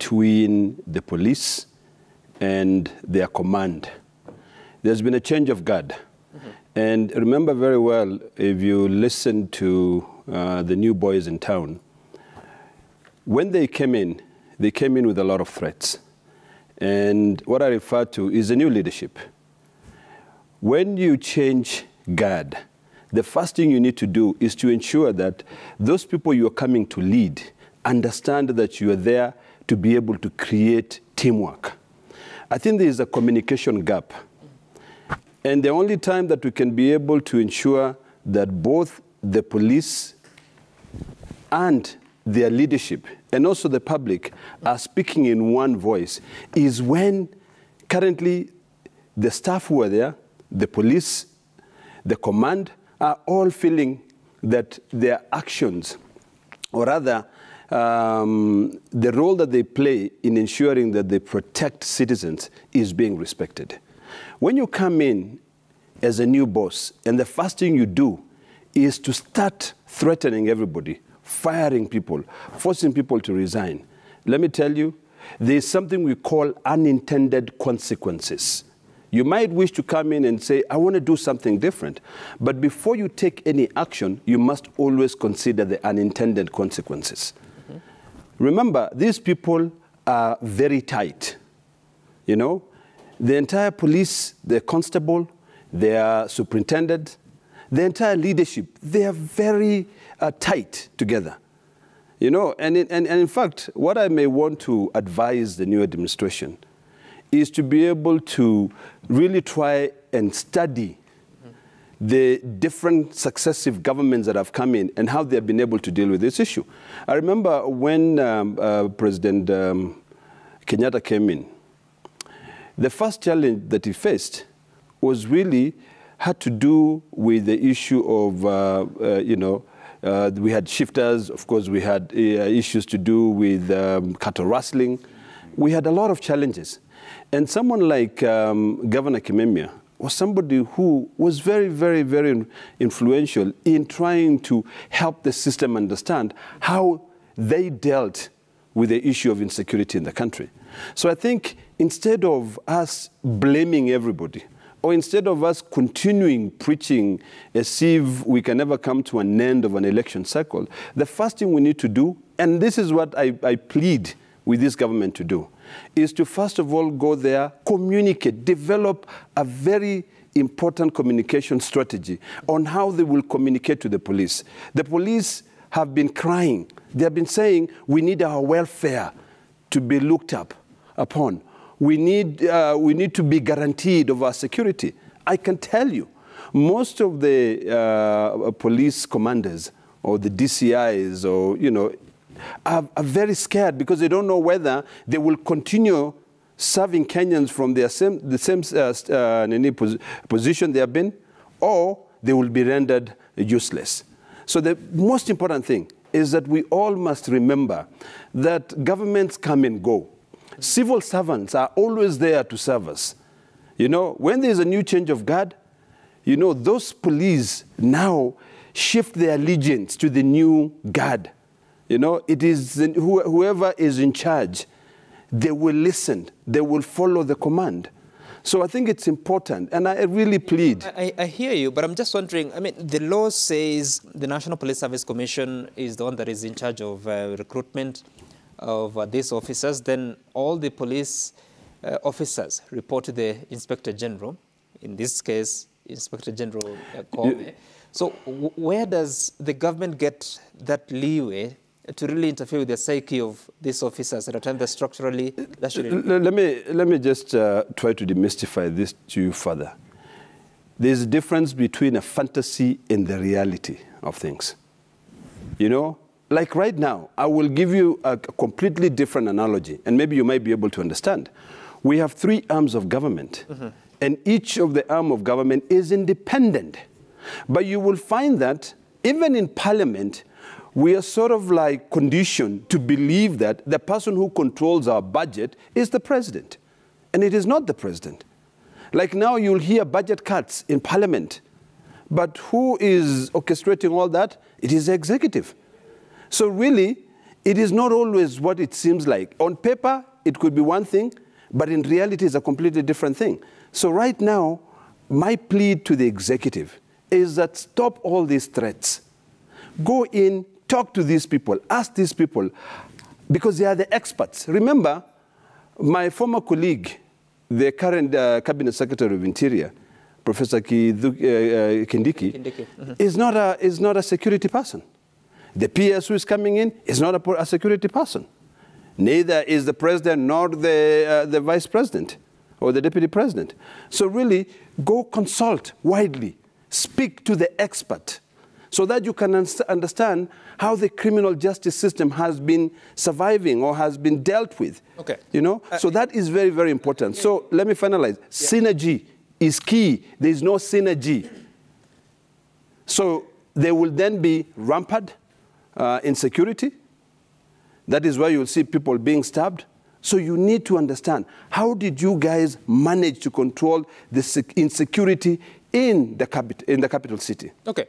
between the police and their command. There's been a change of guard. And remember very well, if you listen to the new boys in town, when they came in with a lot of threats. And what I refer to is the new leadership. When you change guard, the first thing you need to do is to ensure that those people you are coming to lead understand that you are there to be able to create teamwork. I think there is a communication gap. And the only time that we can be able to ensure that both the police and their leadership and also the public are speaking in one voice is when currently the staff who are there, the police, the command, are all feeling that their actions, or rather the role that they play in ensuring that they protect citizens is being respected. When you come in as a new boss and the first thing you do is to start threatening everybody, firing people, forcing people to resign, let me tell you, there is something we call unintended consequences. You might wish to come in and say, I want to do something different. But before you take any action, you must always consider the unintended consequences. Remember, these people are very tight. You know, the entire police, the constable, their superintendent, the entire leadership, they are very tight together. You know, and in fact, what I may want to advise the new administration is to be able to really try and study the different successive governments that have come in and how they have been able to deal with this issue. I remember when President Kenyatta came in, the first challenge that he faced was really had to do with the issue of, you know, we had shifters, of course, we had issues to do with cattle rustling. We had a lot of challenges. And someone like Governor Kimemia was somebody who was very, very, very influential in trying to help the system understand how they dealt with the issue of insecurity in the country. So I think instead of us blaming everybody, or instead of us continuing preaching as if we can never come to an end of an election cycle, the first thing we need to do, and this is what I plead with this government to do, is to first of all go there, communicate, develop a very important communication strategy on how they will communicate to the police. The police have been crying. They have been saying, we need our welfare to be looked upon. We need to be guaranteed of our security. I can tell you, most of the police commanders or the DCIs or, you know, are very scared because they don't know whether they will continue serving Kenyans from the same position they have been, or they will be rendered useless. So the most important thing is that we all must remember that governments come and go. Civil servants are always there to serve us. You know, when there's a new change of guard, you know, those police now shift their allegiance to the new guard. You know, it is whoever is in charge, they will listen, they will follow the command. So I think it's important, and I really plead. I hear you, but I'm just wondering, I mean, the law says the National Police Service Commission is the one that is in charge of recruitment of these officers. Then all the police officers report to the Inspector General, in this case, Inspector General Kome. So where does the government get that leeway to really interfere with the psyche of these officers at a time that structurally... That let me just try to demystify this to you further. There's a difference between a fantasy and the reality of things. You know, like right now, I will give you a completely different analogy, and maybe you might be able to understand. We have 3 arms of government, and each of the arm of government is independent. But you will find that even in Parliament, we are sort of like conditioned to believe that the person who controls our budget is the president. And it is not the president. Like now you'll hear budget cuts in Parliament. But who is orchestrating all that? It is the executive. So really, it is not always what it seems like. On paper, it could be one thing, but in reality, it's a completely different thing. So right now, my plea to the executive is that stop all these threats. Go in, talk to these people, ask these people, because they are the experts. Remember, my former colleague, the current Cabinet Secretary of Interior, Professor Kindiki, is not a security person. The PS who is coming in is not a security person. Neither is the president nor the vice president or the deputy president. So really, go consult widely. Speak to the expert so that you can understand how the criminal justice system has been surviving or has been dealt with. Okay. You know? So that is very, very important. So let me finalize. Yeah. Synergy is key. There is no synergy. So there will then be rampant insecurity. That is why you'll see people being stabbed. So you need to understand, how did you guys manage to control the insecurity in the capital city? Okay.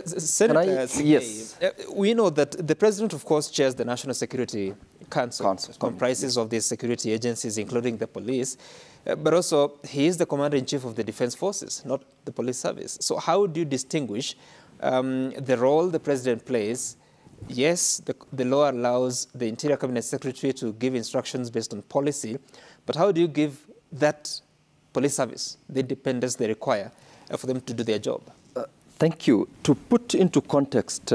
Senator yes. We know that the president, of course, chairs the National Security Council. Comprises of these security agencies, including the police. But also, he is the commander-in-chief of the defense forces, not the police service. So how do you distinguish the role the president plays? Yes, the law allows the Interior Cabinet Secretary to give instructions based on policy, but how do you give that police service the independence they require for them to do their job? Thank you. To put into context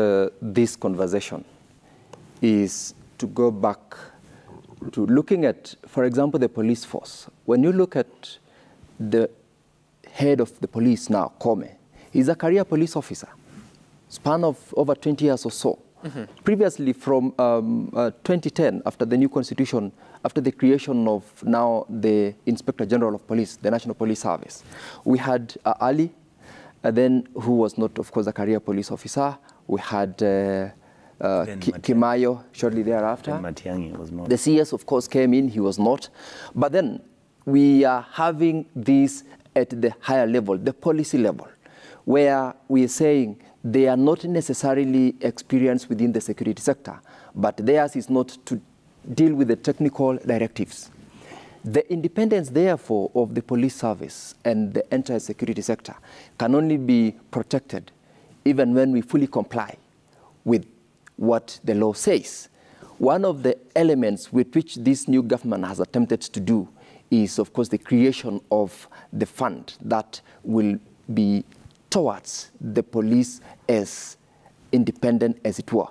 this conversation is to go back to looking at, for example, the police force. When you look at the head of the police now, Kome, he's a career police officer, span of over 20 years or so. Previously, from 2010, after the new constitution, after the creation of now the Inspector General of Police, the National Police Service, we had Ali, then who was not, of course, a career police officer. We had Kimayo shortly thereafter. Matiang'i was not. The CS, of course, came in. He was not. But then we are having this at the higher level, the policy level, where we are saying they are not necessarily experienced within the security sector, but theirs is not to deal with the technical directives. The independence, therefore, of the police service and the entire security sector can only be protected even when we fully comply with what the law says. One of the elements with which this new government has attempted to do is, of course, the creation of the fund that will be towards the police as independent as it were.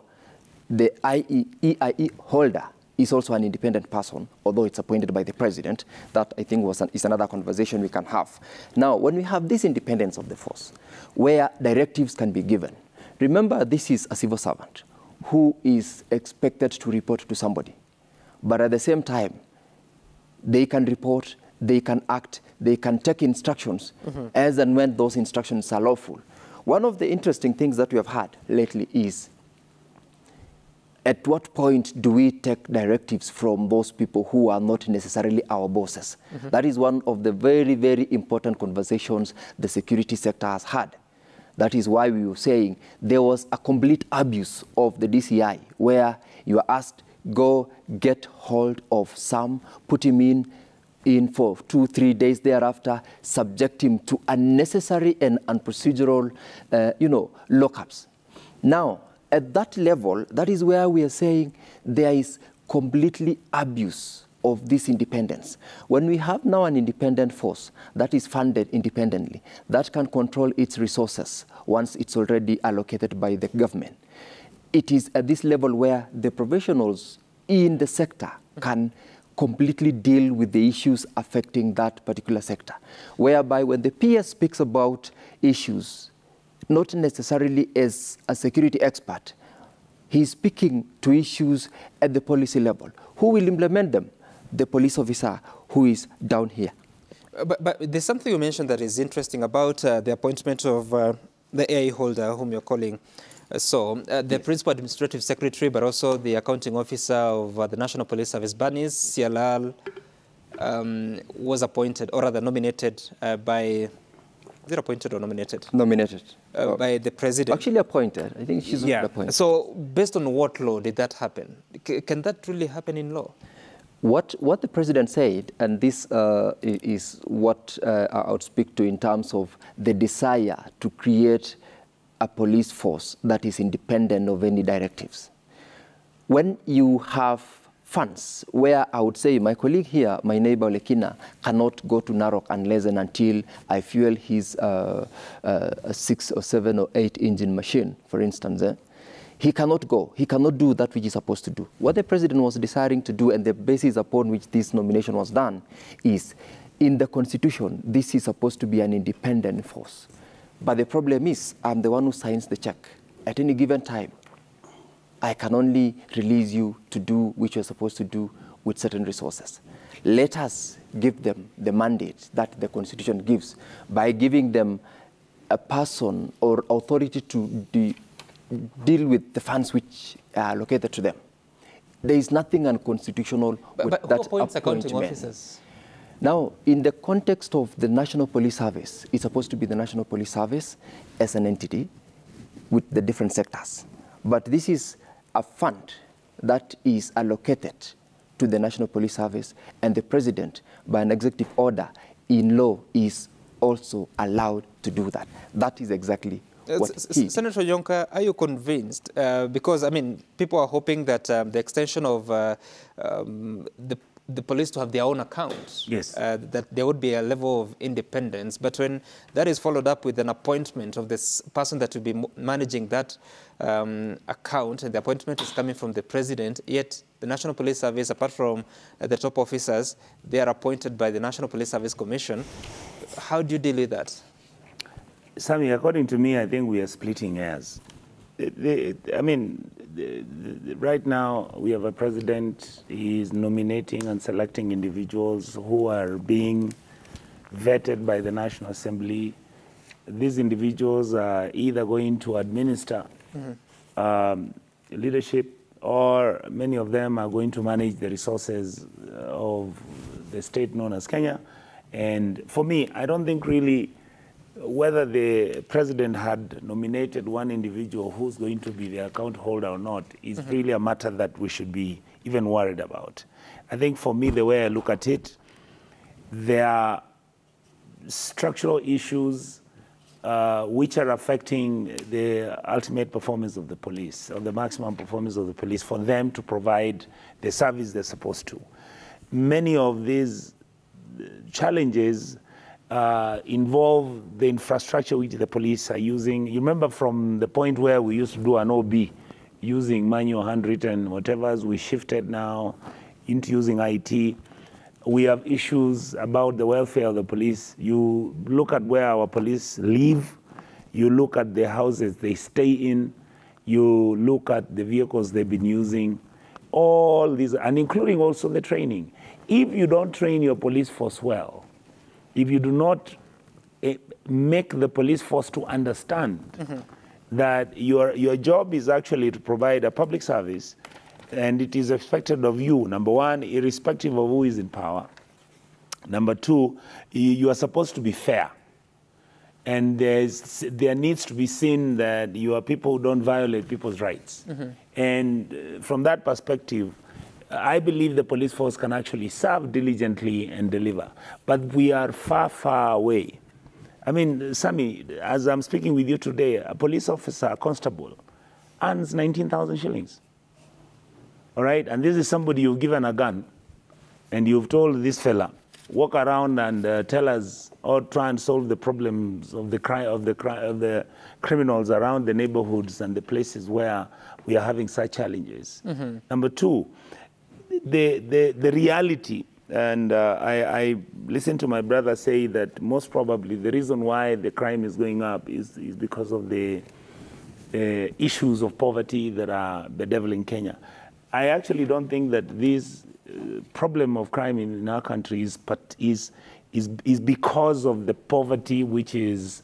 The EIE holder is also an independent person, although it's appointed by the president. That, I think, is another conversation we can have. Now, when we have this independence of the force, where directives can be given, remember this is a civil servant who is expected to report to somebody. But at the same time, they can report, they can act, they can take instructions as and when those instructions are lawful. One of the interesting things that we have had lately is, at what point do we take directives from those people who are not necessarily our bosses? That is one of the very, very important conversations the security sector has had. That is why we were saying there was a complete abuse of the DCI, where you are asked, go get hold of Sam, put him in for 2-3 days thereafter, subject him to unnecessary and unprocedural, lockups. Now, at that level, that is where we are saying there is completely abuse of this independence. When we have now an independent force that is funded independently, that can control its resources once it's already allocated by the government, it is at this level where the professionals in the sector can completely deal with the issues affecting that particular sector. Whereby when the PS speaks about issues, not necessarily as a security expert, he's speaking to issues at the policy level. Who will implement them? The police officer who is down here. But there's something you mentioned that is interesting about the appointment of the AI holder, whom you're calling the Principal Administrative Secretary, but also the Accounting Officer of the National Police Service, Banis Sialal, was appointed, or rather nominated by Is it appointed or nominated? Nominated. By the president. Actually appointed. I think she's appointed. So based on what law did that happen? Can that really happen in law? What the president said, and this is what I would speak to in terms of the desire to create a police force that is independent of any directives. When you have funds, where I would say my colleague here, my neighbor Lekina, cannot go to Narok unless and until I fuel his a 6 or 7 or 8 engine machine, for instance. He cannot go. He cannot do that which he's supposed to do. What the president was desiring to do, and the basis upon which this nomination was done, is in the constitution, this is supposed to be an independent force. But the problem is, I'm the one who signs the check. At any given time, I can only release you to do which you're supposed to do with certain resources. Let us give them the mandate that the constitution gives by giving them a person or authority to deal with the funds which are allocated to them. There is nothing unconstitutional with but that who appoints accounting appointment. officers? Now, in the context of the National Police Service, it's supposed to be the National Police Service as an entity with the different sectors. But this is a fund that is allocated to the National Police Service, and the president, by an executive order in law, is also allowed to do that. That is exactly Senator Yonka, are you convinced? Because, I mean, people are hoping that the extension of the police to have their own accounts, yes, that there would be a level of independence. But when that is followed up with an appointment of this person that will be managing that account, and the appointment is coming from the president, yet the National Police Service, apart from the top officers, they are appointed by the National Police Service Commission. How do you deal with that? Sammy, according to me, I think we are splitting hairs. Right now we have a president. He is nominating and selecting individuals who are being vetted by the National Assembly. These individuals are either going to administer leadership, or many of them are going to manage the resources of the state known as Kenya. And for me, I don't think really whether the president had nominated one individual who's going to be the account holder or not is really a matter that we should be even worried about. I think for me, the way I look at it, there are structural issues which are affecting the ultimate performance of the police, or the maximum performance of the police, for them to provide the service they're supposed to. Many of these challenges involve the infrastructure which the police are using. You remember from the point where we used to do an OB using manual, handwritten, whatever, we shifted now into using IT. We have issues about the welfare of the police. You look at where our police live, you look at the houses they stay in, you look at the vehicles they've been using, all these, and including also the training. If you don't train your police force well, if you do not make the police force to understand that your job is actually to provide a public service, and it is expected of you, number one, irrespective of who is in power. Number two, you are supposed to be fair. And there needs to be seen that you are people who don't violate people's rights. And from that perspective, I believe the police force can actually serve diligently and deliver. But we are far, far away. I mean, Sammy, as I'm speaking with you today, a police officer, a constable, earns 19,000 shillings. All right? And this is somebody you've given a gun, and you've told this fella, walk around and tell us, or try and solve the problems of the criminals around the neighborhoods and the places where we are having such challenges. Number two, the reality, and I listened to my brother say that most probably the reason why the crime is going up is because of the issues of poverty that are bedeviling Kenya. I actually don't think that this problem of crime in our country is because of the poverty, which is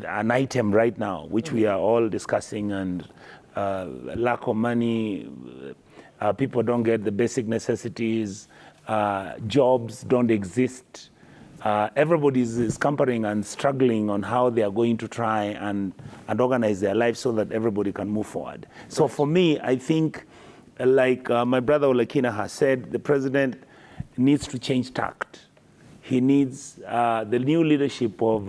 an item right now, which we are all discussing, and lack of money. People don't get the basic necessities, jobs don't exist. everybody is scampering and struggling on how they are going to try and organize their lives so that everybody can move forward. So for me, I think, like my brother Olakina has said, the president needs to change tact. He needs, the new leadership of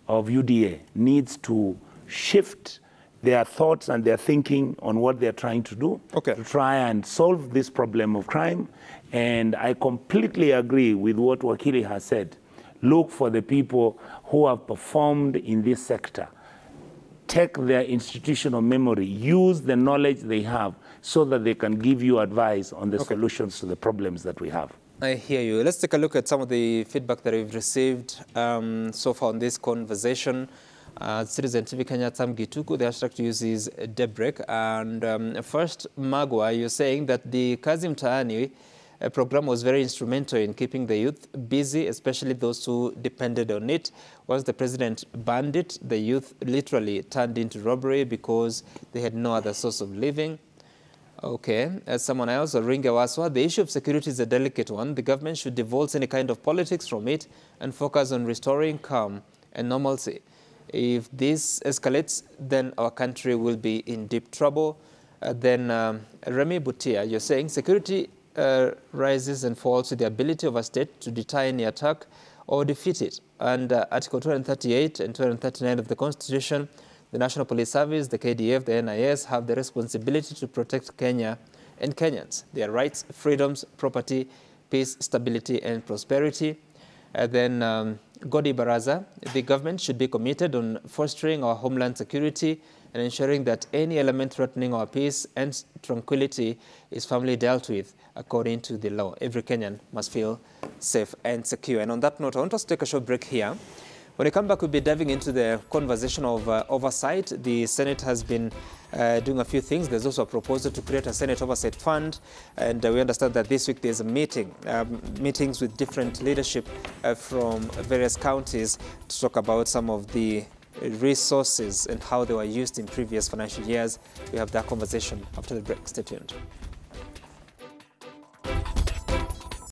UDA needs to shift their thoughts and their thinking on what they're trying to do to try and solve this problem of crime. And I completely agree with what Wakili has said. Look for the people who have performed in this sector. Take their institutional memory, use the knowledge they have so that they can give you advice on the solutions to the problems that we have. I hear you. Let's take a look at some of the feedback that we've received so far on this conversation. Citizen TV Kenya Tam Gituku, the hashtag to use is Daybreak. And first, Magwa, you're saying that the Kazi Mtaani program was very instrumental in keeping the youth busy, especially those who depended on it. Once the president banned it, the youth literally turned into robbery because they had no other source of living. Okay, as someone else, Ringa Waswa, the issue of security is a delicate one. The government should divorce any kind of politics from it and focus on restoring calm and normalcy. If this escalates, then our country will be in deep trouble. Then Remy Butia, you're saying security rises and falls with the ability of a state to deter any attack or defeat it. And Article 238 and 239 of the Constitution, the National Police Service, the KDF, the NIS have the responsibility to protect Kenya and Kenyans, their rights, freedoms, property, peace, stability, and prosperity. Then Godi Baraza, the government should be committed on fostering our homeland security and ensuring that any element threatening our peace and tranquility is firmly dealt with according to the law. Every Kenyan must feel safe and secure. And on that note, I want us to take a short break here. When we come back, we'll be diving into the conversation of oversight. The Senate has been doing a few things. There's also a proposal to create a Senate Oversight Fund. And we understand that this week there's a meetings with different leadership from various counties to talk about some of the resources and how they were used in previous financial years. We have that conversation after the break. Stay tuned.